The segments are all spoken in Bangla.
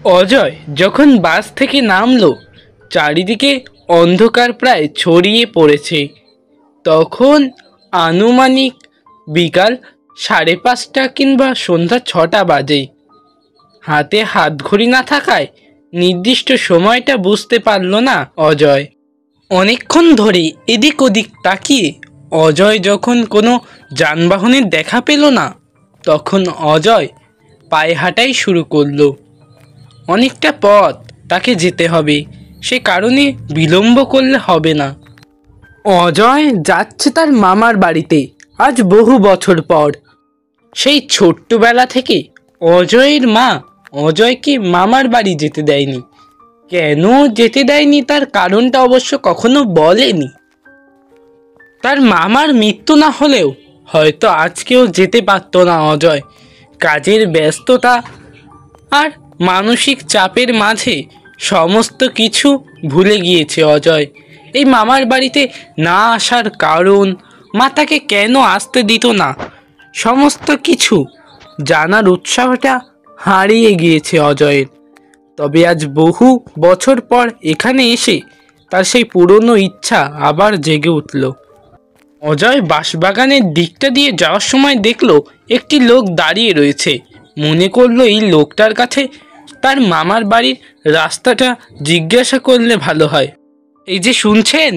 অজয় যখন বাস থেকে নামলো, চারিদিকে অন্ধকার প্রায় ছড়িয়ে পড়েছে। তখন আনুমানিক বিকাল 5:30 কিংবা সন্ধ্যা 6টা বাজে। হাতে হাতঘড়ি না থাকায় নির্দিষ্ট সময়টা বুঝতে পারল না অজয়। অনেকক্ষণ ধরে এদিক ওদিক তাকিয়ে অজয় যখন কোনো যানবাহনের দেখা পেল না, তখন অজয় পায়ে হাঁটাই শুরু করলো। অনেকটা পথ তাকে যেতে হবে, সে কারণে বিলম্ব করলে হবে না। অজয় যাচ্ছে তার মামার বাড়িতে আজ বহু বছর পর। সেই ছোট্টবেলা থেকে অজয়ের মা অজয়কে মামার বাড়ি যেতে দেয়নি। কেন যেতে দেয়নি তার কারণটা অবশ্য কখনো বলেনি। তার মামার মৃত্যু না হলেও হয়তো আজকেও যেতে পারত না অজয়। কাজের ব্যস্ততা আর মানসিক চাপের মাঝে সমস্ত কিছু ভুলে গিয়েছে অজয়। এই মামার বাড়িতে না আসার কারণ, মা তাকে কেন আসতে দিত না, সমস্ত কিছু জানার উৎসাহটা হারিয়ে গিয়েছে অজয়ের। তবে আজ বহু বছর পর এখানে এসে তার সেই পুরনো ইচ্ছা আবার জেগে উঠল। অজয় বাঁশবাগানের দিকটা দিয়ে যাওয়ার সময় দেখলো একটি লোক দাঁড়িয়ে রয়েছে। মনে করলো এই লোকটার কাছে তার মামার বাড়ির রাস্তাটা জিজ্ঞাসা করলে ভালো হয়। এই যে শুনছেন,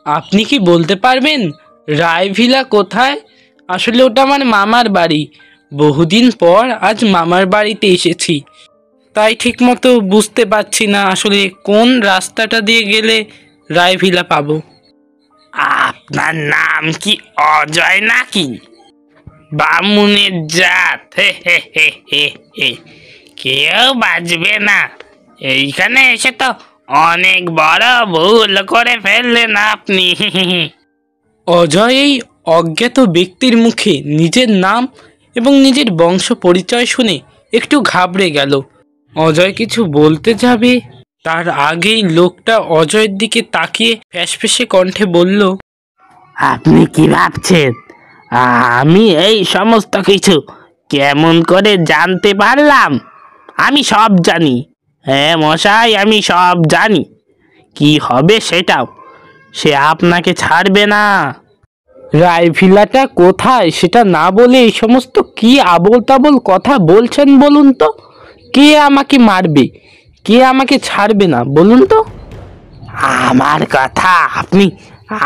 আপনি কি বলতে পারবেন রায়ভিলা কোথায়? আসলে ওটা আমার মামার বাড়ি। বহুদিন পর আজ মামার বাড়িতে এসেছি, তাই ঠিকমতো বুঝতে পারছি না আসলে কোন রাস্তাটা দিয়ে গেলে রায়ভিলা পাবো। আপনার নাম কি অজয় নাকি? বামুনের জাত, হে হে হে হে হে। কেউ বাঁচবে না। এইখানে এসে তো অনেক বড় ভুল করে ফেললেন আপনি। অজয় এই অজ্ঞাত ব্যক্তির মুখে নিজের নাম এবং নিজের বংশ পরিচয় শুনে একটু ঘাবড়ে গেল। অজয় কিছু বলতে যাবে, তার আগেই লোকটা অজয়ের দিকে তাকিয়ে ফ্যাসফেসে কণ্ঠে বলল, আপনি কি ভাবছেন আমি এই সমস্ত কিছু কেমন করে জানতে পারলাম? আমি সব জানি। হ্যাঁ মশাই, আমি সব জানি। কি হবে সেটাও। সে আপনাকে ছাড়বে না। রায়ভিলাটা কোথায় সেটা না বলে এই সমস্ত কি আবোল তাবোল কথা বলছেন বলুন তো? কে আমাকে মারবে, কে আমাকে ছাড়বে না বলুন তো? আমার কথা আপনি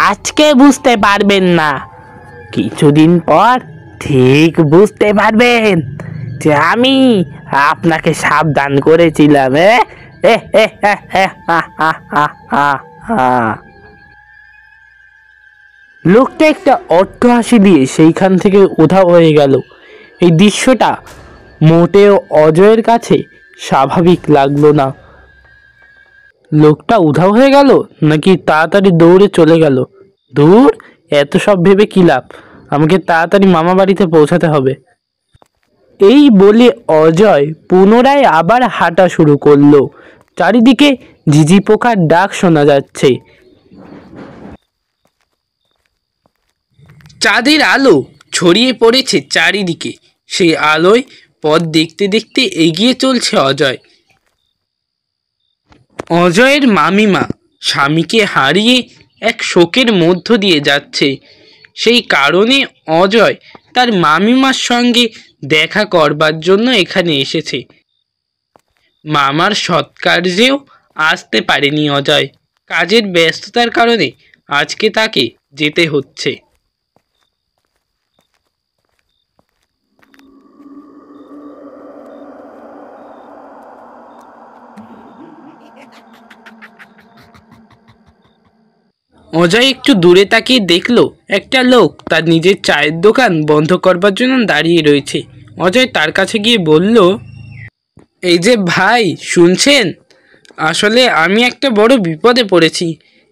আজকে বুঝতে পারবেন না, কিছুদিন পর ঠিক বুঝতে পারবেন যে আমি আপনাকে সাবধান করেছিলাম। লোকটা একটা অট্ট হাসি দিয়ে সেইখান থেকে উধাও হয়ে গেল। এই দৃশ্যটা মোটেও অজয়ের কাছে স্বাভাবিক লাগলো না। লোকটা উধাও হয়ে গেল নাকি তাড়াতাড়ি দৌড়ে চলে গেল? দূর, এত সব ভেবে কি লাভ, আমাকে তাড়াতাড়ি মামা বাড়িতে পৌঁছাতে হবে। এই বলে অজয় পুনরায় আবার হাঁটা শুরু করলো। চারিদিকে ঝিঝি পোকার ডাক শোনা যাচ্ছে। চাঁদের আলো ছড়িয়ে পড়েছে চারিদিকে। সেই আলোয় পথ দেখতে দেখতে এগিয়ে চলছে অজয়। অজয়ের মামিমা স্বামীকে হারিয়ে এক শোকের মধ্য দিয়ে যাচ্ছে। সেই কারণে অজয় তার মামিমার সঙ্গে দেখা করবার জন্য এখানে এসেছে। মামার সৎকার্যেও আসতে পারেনি অজয়। কাজের ব্যস্ততার কারণে আজকে তাকে যেতে হচ্ছে। অজয় একটু দূরে তাকিয়ে দেখলো একটা লোক তার নিজের চায়ের দোকান বন্ধ করবার জন্য দাঁড়িয়ে রয়েছে। অজয় তার কাছে গিয়ে বলল, এই যে ভাই শুনছেন, আসলে আমি একটা বড় বিপদে পড়েছি।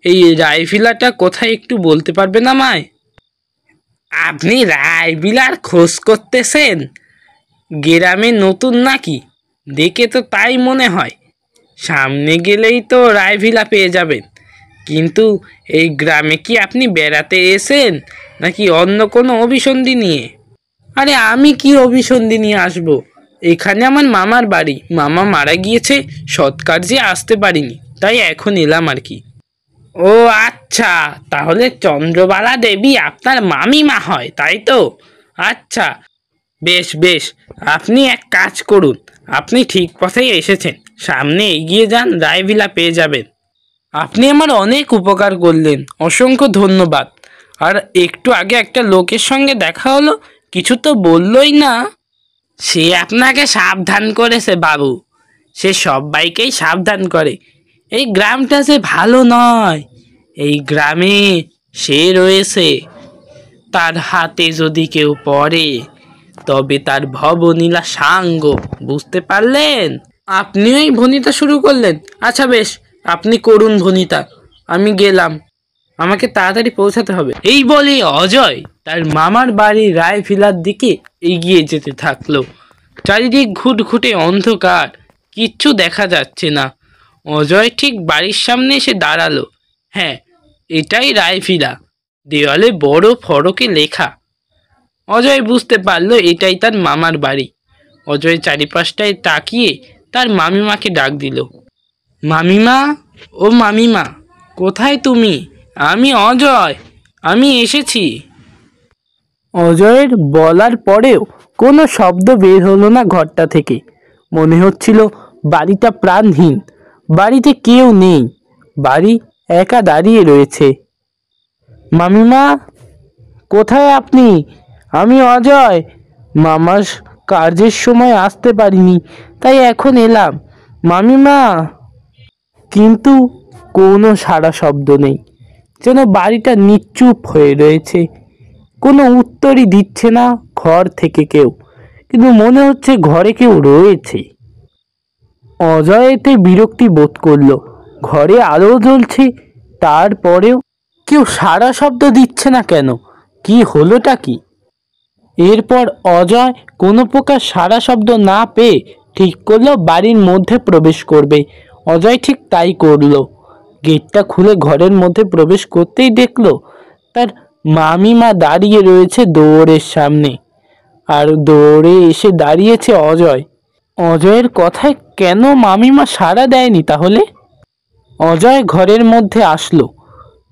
এই রায়ভিলাটা কোথায় একটু বলতে পারবেন আমায়? আপনি রায়বিলার খোঁজ করতেছেন? গ্রামে নতুন নাকি? দেখে তো তাই মনে হয়। সামনে গেলেই তো রায়ভিলা পেয়ে যাবেন। কিন্তু এই গ্রামে কি আপনি বেড়াতে এসেছেন নাকি অন্য কোনো অভিসন্ধি নিয়ে? আরে আমি কি অভিসন্ধি নিয়ে আসবো? এখানে আমার মামার বাড়ি। মামা মারা গিয়েছে, সৎকার্যে আসতে পারিনি, তাই এখন এলাম আর কি। ও আচ্ছা, তাহলে চন্দ্রবালা দেবী আপনার মামিমা হয়, তাই তো? আচ্ছা, বেশ বেশ। আপনি এক কাজ করুন, আপনি ঠিক পথেই এসেছেন। সামনে এগিয়ে যান, রায়ভিলা পেয়ে যাবেন। আপনি আমার অনেক উপকার করলেন, অসংখ্য ধন্যবাদ। আর একটু আগে একটা লোকের সঙ্গে দেখা হলো, কিছু তো বললই না। সে আপনাকে সাবধান করেছে বাবু, সে সবাইকেই সাবধান করে। এই গ্রামটা যে ভালো নয়, এই গ্রামে সে রয়েছে, তার হাতে যদি কেউ পড়ে তবে তার ভবনীলা সাঙ্গ, বুঝতে পারলেন? আপনিও এই ভনিতা শুরু করলেন? আচ্ছা বেশ, আপনি করুন ভনিতা, আমি গেলাম, আমাকে তাড়াতাড়ি পৌঁছাতে হবে। এই বলে অজয় তার মামার বাড়ির রায়ভিলার দিকে এগিয়ে যেতে থাকলো। চারিদিক ঘুটঘুটে অন্ধকার, কিচ্ছু দেখা যাচ্ছে না। অজয় ঠিক বাড়ির সামনে এসে দাঁড়ালো। হ্যাঁ, এটাই রায়ভিলা, দেওয়ালে বড় ফড়কে লেখা। অজয় বুঝতে পারলো এটাই তার মামার বাড়ি। অজয় চারিপাশটায় তাকিয়ে তার মামিমাকে ডাক দিল। মামিমা, ও মামিমা, কোথায় তুমি? আমি অজয়, আমি এসেছি। অজয়ের বলার পরেও কোনো শব্দ বের হলো না ঘরটা থেকে। মনে হচ্ছিল বাড়িটা প্রাণহীন, বাড়িতে কেউ নেই, বাড়ি একা দাঁড়িয়ে রয়েছে। মামিমা, কোথায় আপনি? আমি অজয়, মামার কাজের সময় আসতে পারিনি, তাই এখন এলাম। মামিমা। কিন্তু কোনো সাড়া শব্দ নেই, যেন বাড়িটা নিশ্চুপ হয়ে রয়েছে। কোনো উত্তরই দিচ্ছে না ঘর থেকে কেউ, কিন্তু মনে হচ্ছে ঘরে কেউ রয়েছে। অজয় এতে বিরক্তি বোধ করলো। ঘরে আলো জ্বলছে, তারপরেও কেউ সাড়া শব্দ দিচ্ছে না কেন? কি হলোটা কি? এরপর অজয় কোনো প্রকার সাড়া শব্দ না পেয়ে ঠিক করলো বাড়ির মধ্যে প্রবেশ করবে। অজয় ঠিক তাই করলো। গেটটা খুলে ঘরের মধ্যে প্রবেশ করতেই দেখলো তার মামিমা দাঁড়িয়ে রয়েছে দৌড়ের সামনে, আর দৌড়ে এসে দাঁড়িয়েছে অজয়। অজয়ের কথায় কেন মামিমা সাড়া দেয়নি তাহলে? অজয় ঘরের মধ্যে আসলো,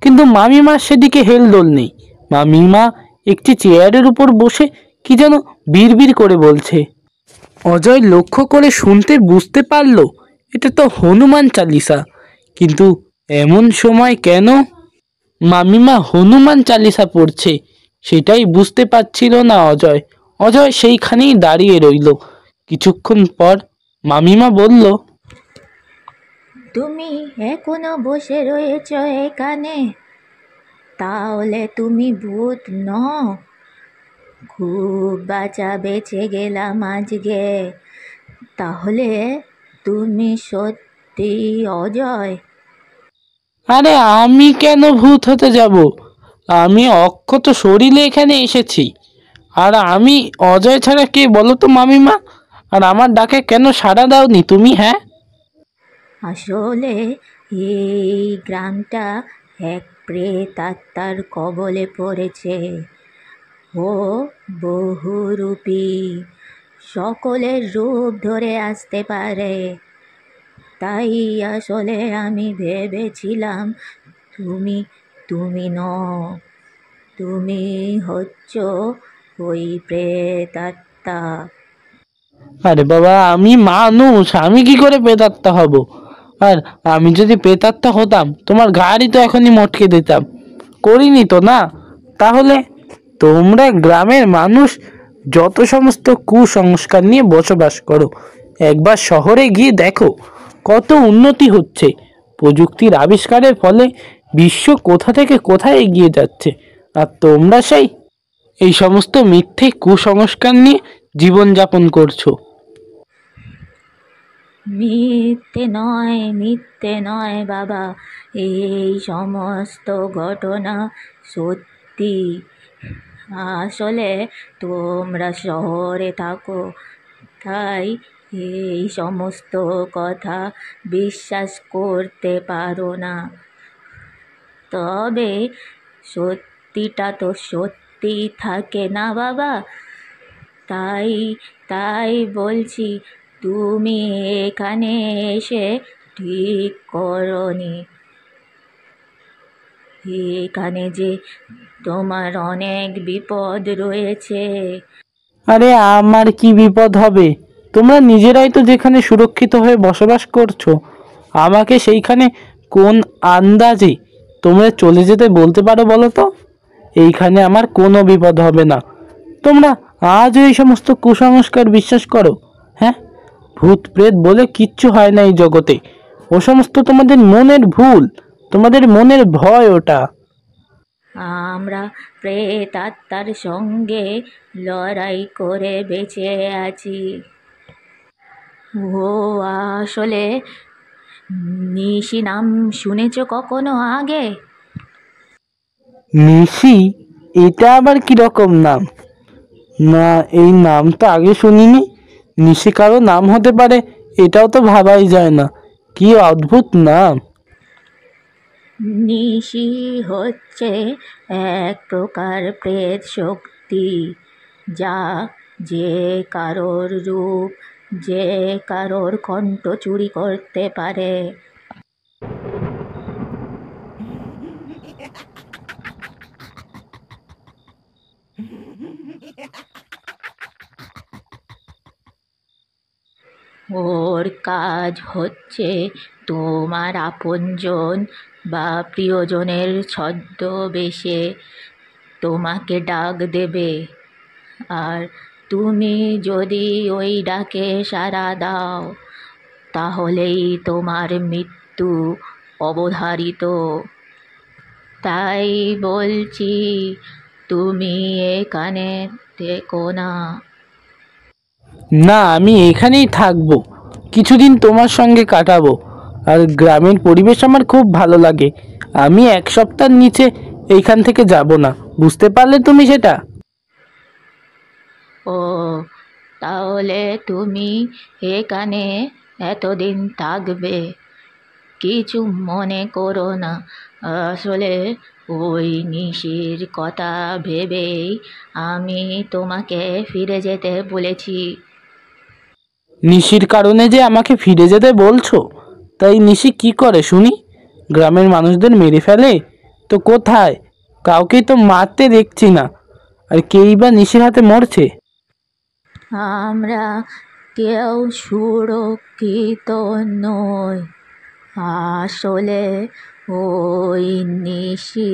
কিন্তু মামিমার সেদিকে হেলদোল নেই। মামিমা একটি চেয়ারের উপর বসে কি যেন বিড়বিড় করে বলছে। অজয় লক্ষ্য করে শুনতে বুঝতে পারল এটা তো হনুমান চালিসা, কিন্তু এমন সময় কেন মামিমা হনুমান চালিসা পড়ছে সেটাই বুঝতে পারছিল না অজয়। অজয় সেইখানেই দাঁড়িয়ে রইল। কিছুক্ষণ পর মামিমা বলল, তুমি এখনো বসে রয়েছ এখানে? তাহলে তুমি ভূত নও। খুব বাঁচা বেঁচে গেলাম আজকে। তাহলে তুমি সত্যি অজয়? আরে আমি কেন ভূত হতে যাব? আমি অক্ষত শরীরে এখানে এসেছি। আর আমি অজয় ছাড়া কে বলো তো মামিমা? আর আমার ডাকে কেন সাড়া দাওনি তুমি? হ্যাঁ, আসলে এই গ্রামটা এক প্রেতাত্মার কবলে পড়েছে। ও বহুরূপী, সকলের রূপ ধরে আসতে পারে। তাই আসলে আমি ভেবেছিলাম তুমি তুমি নও, তুমি হচ্ছ ওই প্রেতাত্মা। আরে বাবা, আমি মানুষ, আমি কি করে প্রেতাত্মা হব? আর আমি যদি প্রেতাত্মা হতাম তোমার গাড়ি তো এখনই মটকে দিতাম। করিনি তো না? তাহলে তোমরা গ্রামের মানুষ যত সমস্ত কুসংস্কার নিয়ে বসবাস করো, একবার শহরে গিয়ে দেখো কত উন্নতি হচ্ছে। প্রযুক্তির আবিষ্কারের ফলে বিশ্ব কোথা থেকে কোথায় এগিয়ে যাচ্ছে, আর তোমরা সেই এই সমস্ত মিথ্যে কুসংস্কার নিয়ে জীবনযাপন করছো। মিথ্যে নয় বাবা, এই সমস্ত ঘটনা সত্যি। আসলে তোমরা শহরে থাকো, তাই এই সমস্ত কথা বিশ্বাস করতে পারো না। তবে সত্যিটা তো সত্যি থাকে না বাবা। তাই তাই বলছি, তুমি এখানে এসে ঠিক করনি। এখানে যে তোমার অনেক বিপদ রয়েছে। আরে আমার কি বিপদ হবে? তোমরা নিজেরাই তো যেখানে সুরক্ষিত হয়ে বসবাস করছো, আমাকে সেইখানে কোন আন্দাজে তোমরা চলে যেতে বলতে পারো বলো তো? এইখানে আমার কোনো বিপদ হবে না। তোমরা আজও এই সমস্ত কুসংস্কার বিশ্বাস করো? হ্যাঁ, ভূত প্রেত বলে কিচ্ছু হয় না এই জগতে। ও সমস্ত তোমাদের মনের ভুল, তোমাদের মনের ভয় ওটা। আমরা প্রেতাত্মার সঙ্গে লড়াই করে বেঁচে আছি। ও আসলে নিশি নাম শুনেছ কখনো আগে? নিশি? এটা আবার কি রকম নাম? না, এই নাম তো আগে শুনিনি। নিশি কারো নাম হতে পারে এটাও তো ভাবাই যায় না। কি অদ্ভুত নাম! নিশি হচ্ছে এক প্রকার প্রেত শক্তি, যা যে কারোর রূপ, যে কারোর কণ্ঠ চুরি করতে পারে। ওর কাজ হচ্ছে তোমার আপনজন বা প্রিয়জনের ছদ্মবেশে তোমাকে ডাক দেবে, আর তুমি যদি ওই ডাকে সাড়া দাও, তাহলেই তোমার মৃত্যু অবধারিত। তাই বলছি, তুমি এখানে থেকো না। না, আমি এখানেই থাকবো, কিছুদিন তোমার সঙ্গে কাটাবো। আর গ্রামের পরিবেশ আমার খুব ভালো লাগে। আমি এক সপ্তাহ নিচে এইখান থেকে যাব না, বুঝতে পারলে তুমি সেটা? ও, তাহলে তুমি এখানে এতদিন থাকবে? কিছু মনে করো না, আসলে ওই নিশির কথা ভেবেই আমি তোমাকে ফিরে যেতে বলেছি। নিশির কারণে যে আমাকে ফিরে যেতে বলছো? তাই নিশি কি করে শুনি? গ্রামের মানুষদের মেরে ফেলে? তো কোথায়? কাউকেই তো মারতে দেখছি না। আর কেই বা নিশির হাতে মরছে? আমরা কেউ সুরক্ষিত নই। আসলে ওই নিশি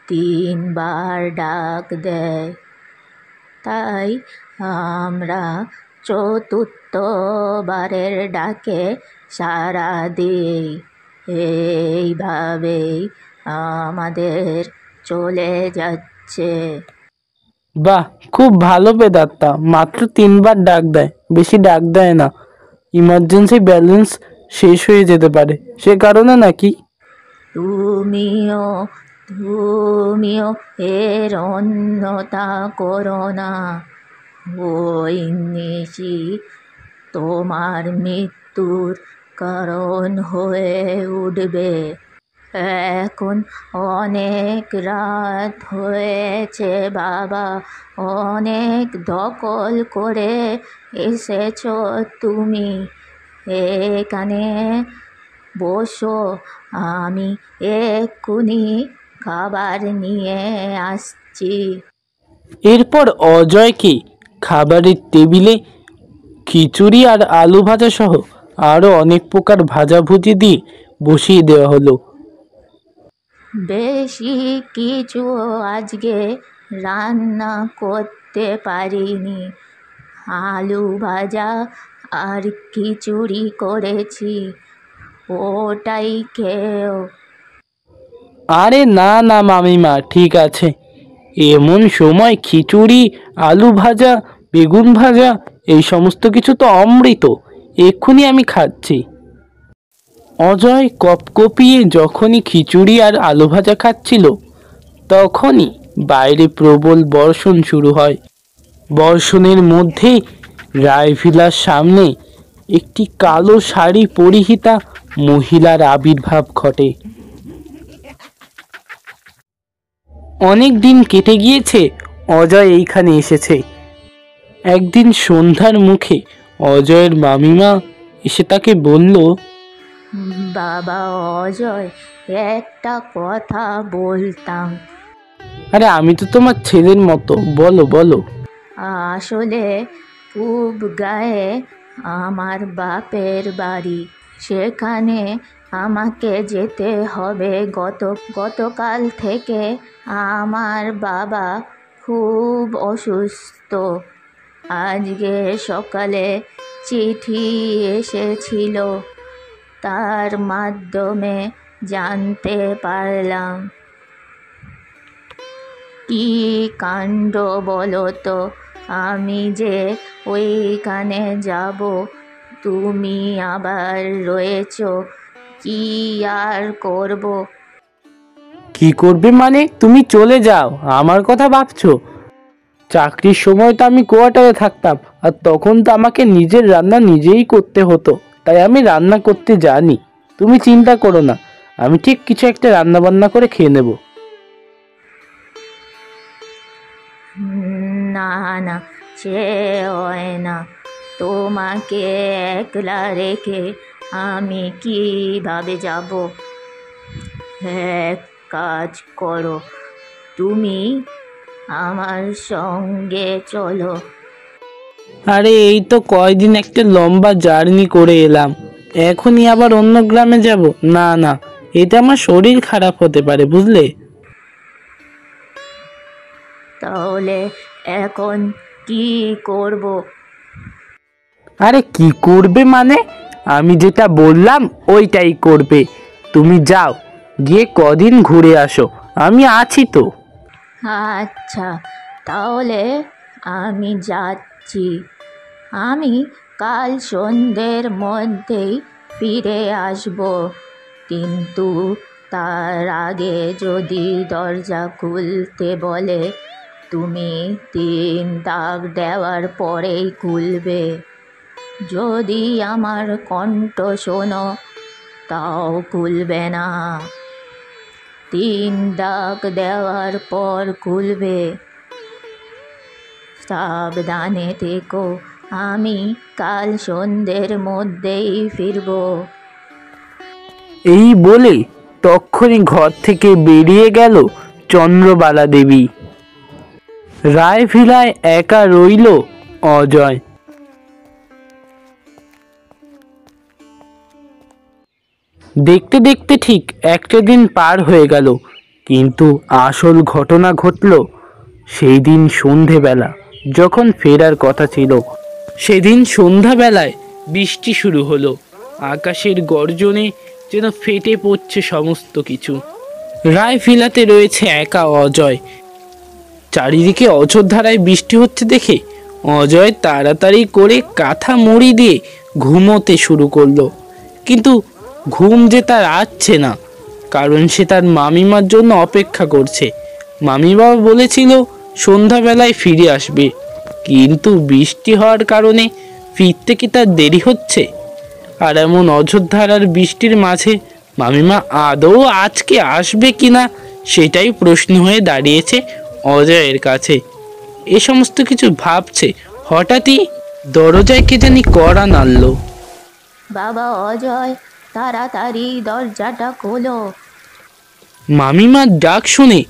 3বার ডাক দেয়, তাই আমরা চতুর্থবারের ডাকে সাড়া দিই। এইভাবেই আমাদের চলে যাচ্ছে। বাহ, খুব ভালো পেদাত্তা। মাত্র 3বার ডাক দেয়, বেশি ডাক দেয় না। ইমার্জেন্সি ব্যালেন্স শেষ হয়ে যেতে পারে, সে কারণে নাকি? তুমিও তুমিও এর অন্যতা করো না। ওই নিশি তোমার মৃত্যুর কারণ হয়ে উঠবে। এখন অনেক রাত হয়েছে বাবা, অনেক দখল করে এসেছো তুমি। এখানে বসো, আমি এক্ষুনি খাবার নিয়ে আসছি। এরপর অজয়কে খাবারের টেবিলে খিচুড়ি আর আলু ভাজা সহ আরও অনেক প্রকার ভাজাভুজি দিয়ে বসিয়ে দেওয়া হলো। বেশি কিছু আজকে রান্না করতে পারিনি, আলু ভাজা আর খিচুড়ি করেছি, ওটাই খেও। আরে না না মামিমা, ঠিক আছে। এমন সময় খিচুড়ি, আলু ভাজা, বেগুন ভাজা, এই সমস্ত কিছু তো অমৃত। এক্ষুনি আমি খাচ্ছি। অজয় কপকপিয়ে যখনই খিচুড়ি আর আলু ভাজা খাচ্ছিল, তখনই বাইরে প্রবল বর্ষণ শুরু হয়। বর্ষণের মধ্যে রায়ভিলার সামনে একটি কালো শাড়ি পরিহিতা মহিলার আবির্ভাব ঘটে। অনেক দিন কেটে গিয়েছে অজয় এইখানে এসেছে। একদিন সন্ধ্যার মুখে অজয়ের মামিমা এসে তাকে বলল, বাবা অজয়, একটা কথা বলতাম। আরে আমি তো তোমার ছেলের মতো, বলো বলো। আসলে পূব গায়ে আমার বাপের বাড়ি, সেখানে আমাকে যেতে হবে। গতকাল থেকে আমার বাবা খুব অসুস্থ। আজকে সকালে চিঠি এসেছিল, তার মাধ্যমে জানতে পারলাম। কি কাণ্ড বলো তো! আমি যে ওইখানে যাব, তুমি আবার রয়েছ। কি আর করব? কি করবে মানে? তুমি চলে যাও, আমার কথা ভাবছো? চাকরির সময় তো আমি কোয়ার্টারে থাকতাম, আর তখন তো আমাকে নিজের রান্না নিজেই করতে হতো, তাই আমি রান্না করতে জানি। তুমি চিন্তা করো না, আমি ঠিক কিছু একটা রান্না বান্না করে খেয়ে নেব। না না, সে হয় না। তোমাকে একলা রেখে আমি কিভাবে যাব? এক কাজ করো, তুমি আমার সঙ্গে চলো। আরে এই তো কয়দিন একটা লম্বা জার্নি করে এলাম, এখনই আবার অন্য গ্রামে যাব? না না, এতে আমার শরীর খারাপ হতে পারে, বুঝলে? তাহলে এখন কি করব? আরে কি করবে মানে? আমি যেটা বললাম ওইটাই করবে। তুমি যাও, গিয়ে কদিন ঘুরে আসো, আমি আছি তো। আচ্ছা, তাহলে আমি যাচ্ছি। আমি কাল সন্ধ্যের মধ্যেই ফিরে আসব, কিন্তু তার আগে যদি দরজা খুলতে বলে, তুমি 3 দাগ দেওয়ার পরেই খুলবে। যদি আমার কণ্ঠ শোনো, তাও খুলবে না। 3 দাগ দেওয়ার পর খুলবে। সাবধানে থেকো, আমি কাল সন্ধ্যের মধ্যেই ফিরব। এই বলে তক্ষুনি ঘর থেকে বেরিয়ে গেল চন্দ্রবালা দেবী। রায়ভিলায় একা রইল অজয়। দেখতে দেখতে ঠিক একটা দিন পার হয়ে গেল, কিন্তু আসল ঘটনা ঘটল সেই দিন সন্ধেবেলা, যখন ফেরার কথা ছিল। সেদিন সন্ধ্যাবেলায় বৃষ্টি শুরু হলো, আকাশের গর্জনে যেন ফেটে পড়ছে সমস্ত কিছু। রায়ভিলাতে রয়েছে একা অজয়। চারিদিকে অঝোরধারায় বৃষ্টি হচ্ছে দেখে অজয় তাড়াতাড়ি করে কাঁথা মুড়ি দিয়ে ঘুমোতে শুরু করলো, কিন্তু ঘুম যে তার আসছে না, কারণ সে তার মামিমার জন্য অপেক্ষা করছে। মামিমা বলেছিল সন্ধ্যাবেলায় ফিরে আসবে, কিন্তু বৃষ্টি হওয়ার কারণে ফিরতে কি তার দেরি হচ্ছে? আর এমন অঝোরধারার বৃষ্টির মাঝে মামিমা আদৌ আজকে আসবে কিনা সেটাই প্রশ্ন হয়ে দাঁড়িয়েছে অজয়ের কাছে। এ সমস্ত কিছু ভাবছে, হঠাৎই দরজায় কে জানি কড়া নাড়ল। বাবা অজয়, তাড়াতাড়ি দরজাটা খোলো। মামিমার ডাক শুনে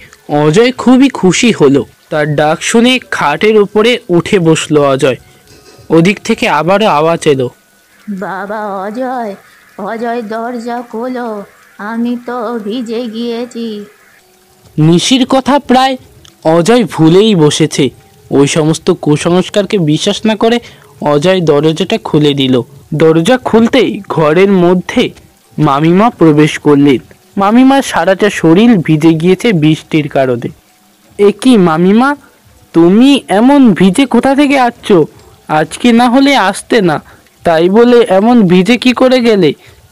অজয় খুবই খুশি হলো। তার ডাক শুনে খাটের উপরে উঠে বসলো অজয়। ওদিক থেকে আবারও আওয়াজ এলো, বাবা অজয়, অজয় দরজা খোলো, আমি তো ভিজে গিয়েছি। নিশির কথা প্রায় অজয় ভুলেই বসেছে। ওই সমস্ত কুসংস্কারকে বিশ্বাস না করে অজয় দরজাটা খুলে দিল। দরজা খুলতেই ঘরের মধ্যে মামিমা প্রবেশ করলেন। মামিমার সারাটা শরীর ভিজে গিয়েছে বৃষ্টির কারণে। এ কি মামিমা, তুমি এমন ভিজে কোথা থেকে আসছো? আজকে না হলে আসতে না, তাই বলে এমন ভিজে কি করে গেলে?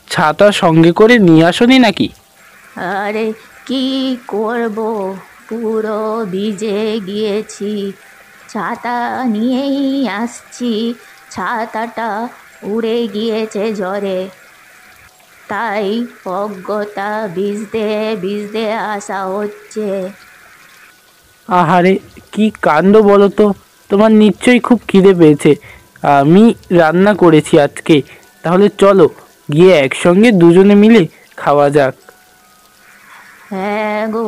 ছাতা সঙ্গে করে নিয়ে আসনি নাকি? আরে কি করব, পুরো ভিজে গিয়েছি। ছাতা নিয়েই আসছি, ছাতাটা উড়ে গিয়েছে ঝড়ে, তাই অজ্ঞতা ভিজতে ভিজতে আসা হচ্ছে। আহারে কি কাণ্ড বলো তো! তোমার নিশ্চয়ই খুব খিদে পেয়েছে। আমি রান্না করেছি আজকে, তাহলে চলো গিয়ে একসঙ্গে দুজনে মিলে খাওয়া যাক। হ্যাঁ গো,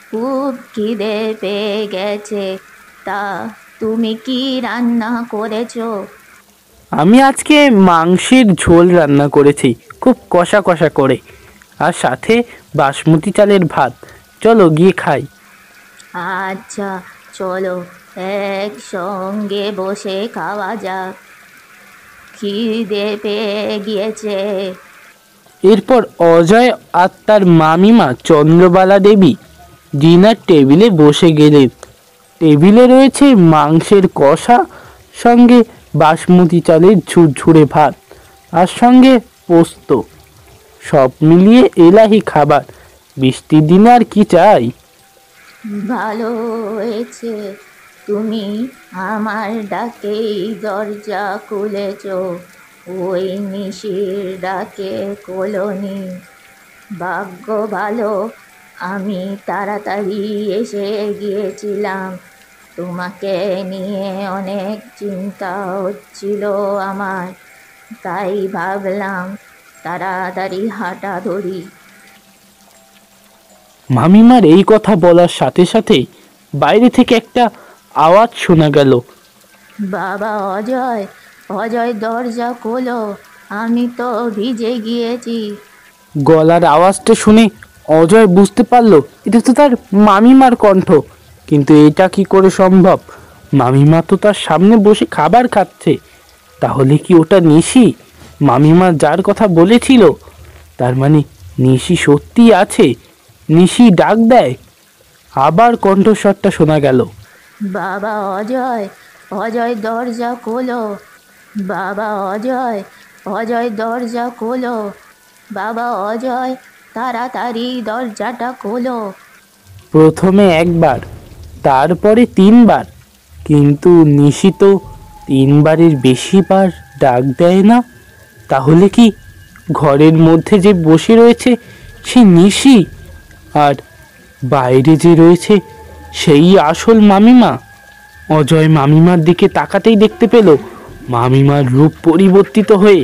খুব খিদে পেয়ে গেছে। তা তুমি কি রান্না করেছো? আমি আজকে মাংসের ঝোল রান্না করেছি, খুব কষা কষা করে, আর সাথে বাসমতি চালের ভাত। চলো গিয়ে খাই। আচ্ছা, চলো একসঙ্গে বসে খাওয়া যাক, খিদে পেয়ে গিয়েছে। এরপর অজয় আর তার মামিমা চন্দ্রবালা দেবী ডিনার টেবিলে বসে গেলেন। টেবিলে রয়েছে মাংসের কষা, সঙ্গে বাসমতি চালের ঝুরঝুরে ভাত, আর সঙ্গে পোস্ত। সব মিলিয়ে এলাহি খাবার। বৃষ্টির দিনে আর কি চাই। ভালো হয়েছে তুমি আমার ডাকেই দরজা খুলেছ, ওই নিশির ডাকে খোলনি। ভাগ্য ভালো আমি তাড়াতাড়ি এসে গিয়েছিলাম, তোমাকে নিয়ে অনেক চিন্তা হচ্ছিল আমার, তাই ভাবলাম তাড়াতাড়ি হাঁটা ধরি। মামিমার এই কথা বলার সাথে সাথে বাইরে থেকে একটা আওয়াজ শোনা গেল। বাবা অজয়, অজয় দরজা খোলো, আমি তো ভিজে গিয়েছি। গলার আওয়াজটা শুনে অজয় বুঝতে পারলো এটা তো তার মামিমার কণ্ঠ। কিন্তু এটা কি করে সম্ভব? মামিমা তো তার সামনে বসে খাবার খাচ্ছে। তাহলে কি ওটা নিশি, মামিমা যার কথা বলেছিল? তার মানে নিশি সত্যি আছে। নিশি ডাক দেয়। আবার কণ্ঠস্বরটা শোনা গেল। বাবা অজয়, অজয় দরজা খোলো, বাবা অজয়, অজয় দরজা খোলো, বাবা অজয় তাড়াতাড়ি দরজাটা খোলো। প্রথমে একবার, তারপরে তিনবার, কিন্তু নিশি তো তিনবারের বেশি বার ডাক দেয় না। তাহলে কি ঘরের মধ্যে যে বসে রয়েছে সে নিশি, আর বাইরে যে রয়েছে সেই আসল মামিমা? অজয় মামিমার দিকে তাকাতেই দেখতে পেল মামিমার রূপ পরিবর্তিত হয়ে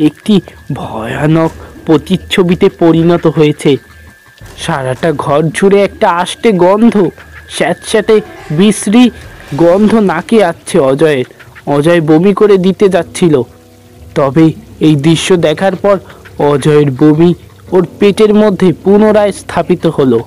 একটি ভয়ানক প্রতিচ্ছবিতে পরিণত হয়েছে। সারাটা ঘর জুড়ে একটা আষ্টে গন্ধ, স্যাঁতস্যাঁতে বিশ্রী গন্ধ নাকে আসছে অজয়ের। অজয় বমি করে দিতে যাচ্ছিল। তবে এই দৃশ্য দেখার পর অজয়ের বমি ওর পেটের মধ্যে পুনরায় স্থাপিত হলো।